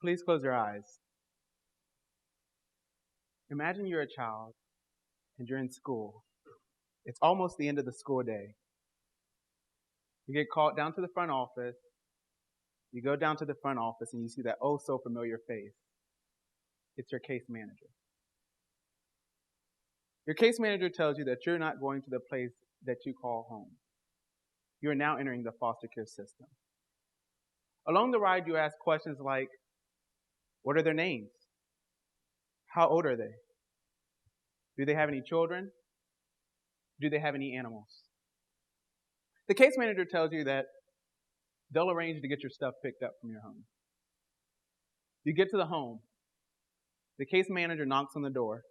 Please close your eyes. Imagine you're a child and you're in school. It's almost the end of the school day. You get called down to the front office. You go down to the front office and you see that oh so familiar face. It's your case manager. Your case manager tells you that you're not going to the place that you call home. You are now entering the foster care system. Along the ride, you ask questions like, what are their names? How old are they? Do they have any children? Do they have any animals? The case manager tells you that they'll arrange to get your stuff picked up from your home. You get to the home. The case manager knocks on the door.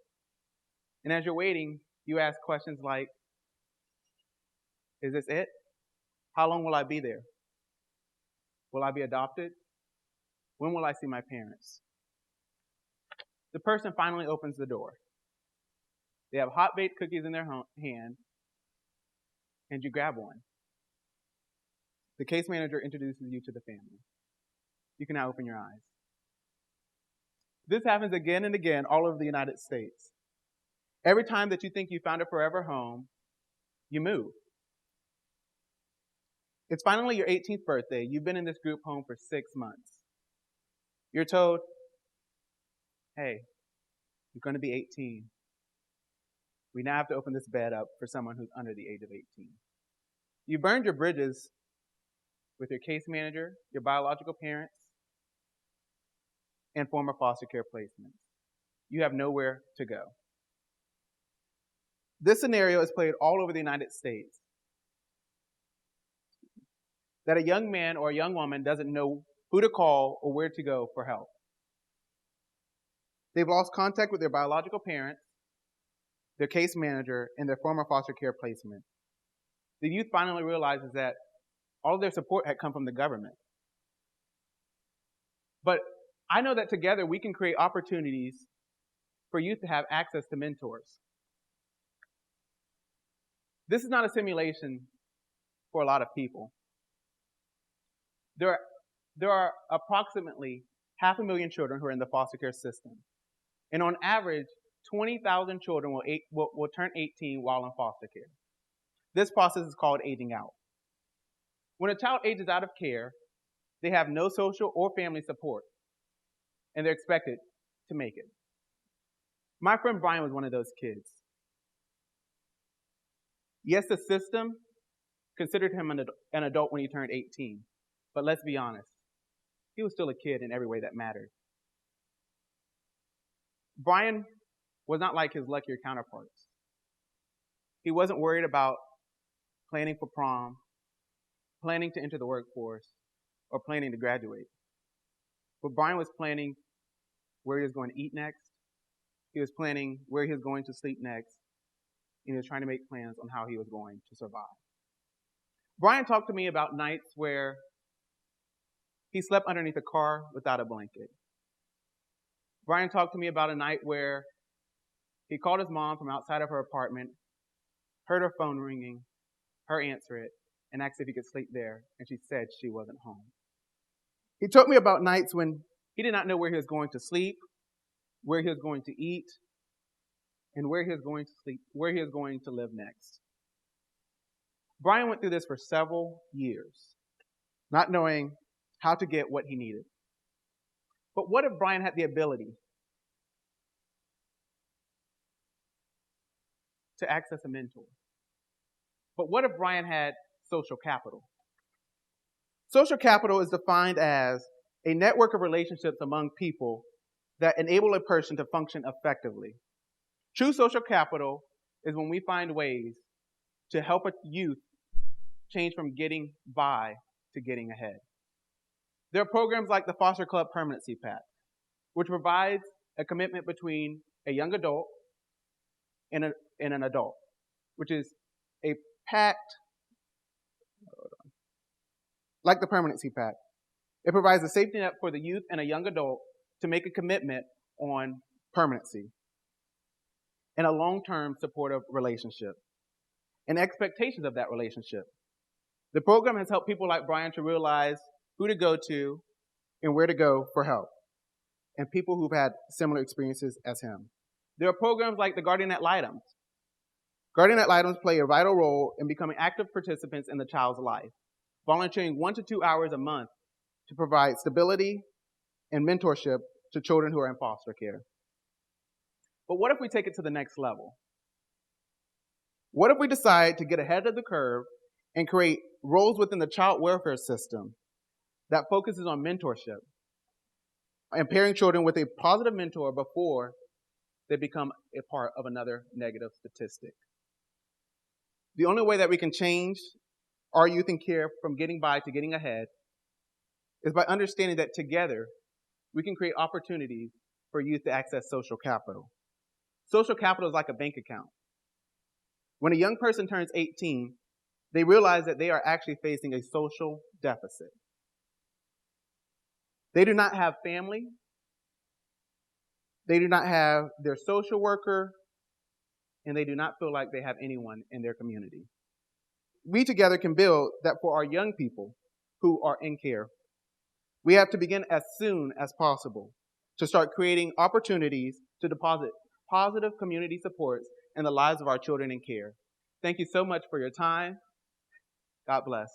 And as you're waiting, you ask questions like, is this it? How long will I be there? Will I be adopted? When will I see my parents? The person finally opens the door. They have hot baked cookies in their hand, and you grab one. The case manager introduces you to the family. You can now open your eyes. This happens again and again all over the United States. Every time that you think you found a forever home, you move. It's finally your 18th birthday. You've been in this group home for 6 months. You're told, hey, you're going to be 18. We now have to open this bed up for someone who's under the age of 18. You burned your bridges with your case manager, your biological parents, and former foster care placements. You have nowhere to go. This scenario is played all over the United States. That a young man or a young woman doesn't know who to call or where to go for help. They've lost contact with their biological parents, their case manager, and their former foster care placement. The youth finally realizes that all of their support had come from the government. But I know that together we can create opportunities for youth to have access to mentors. This is not a simulation for a lot of people. There are approximately 500,000 children who are in the foster care system. And on average, 20,000 children will turn 18 while in foster care. This process is called aging out. When a child ages out of care, they have no social or family support, and they're expected to make it. My friend Brian was one of those kids. Yes, the system considered him an adult when he turned 18, but let's be honest, he was still a kid in every way that mattered. Brian was not like his luckier counterparts. He wasn't worried about planning for prom, planning to enter the workforce, or planning to graduate. But Brian was planning where he was going to eat next. He was planning where he was going to sleep next. And he was trying to make plans on how he was going to survive. Brian talked to me about nights where he slept underneath a car without a blanket. Brian talked to me about a night where he called his mom from outside of her apartment, heard her phone ringing, her answer it, and asked if he could sleep there, and she said she wasn't home. He told me about nights when he did not know where he was going to sleep, where he was going to eat, and where he was going to sleep, where he was going to live next. Brian went through this for several years, not knowing how to get what he needed. But what if Brian had the ability to access a mentor? But what if Brian had social capital? Social capital is defined as a network of relationships among people that enable a person to function effectively. True social capital is when we find ways to help a youth change from getting by to getting ahead. There are programs like the Foster Club Permanency Pact, which provides a commitment between a young adult and an adult, which is a pact like the Permanency Pact. It provides a safety net for the youth and a young adult to make a commitment on permanency and a long-term supportive relationship and expectations of that relationship. The program has helped people like Brian to realize who to go to and where to go for help. and people who've had similar experiences as him. There are programs like the Guardian Ad Litem. Guardian Ad Litem play a vital role in becoming active participants in the child's life, volunteering 1 to 2 hours a month to provide stability and mentorship to children who are in foster care. But what if we take it to the next level? What if we decide to get ahead of the curve and create roles within the child welfare system that focuses on mentorship and pairing children with a positive mentor before they become a part of another negative statistic? The only way that we can change our youth in care from getting by to getting ahead is by understanding that together we can create opportunities for youth to access social capital. Social capital is like a bank account. When a young person turns 18, they realize that they are actually facing a social deficit. They do not have family. They do not have their social worker, and they do not feel like they have anyone in their community. We together can build that for our young people who are in care. We have to begin as soon as possible to start creating opportunities to deposit positive community supports in the lives of our children in care. Thank you so much for your time. God bless.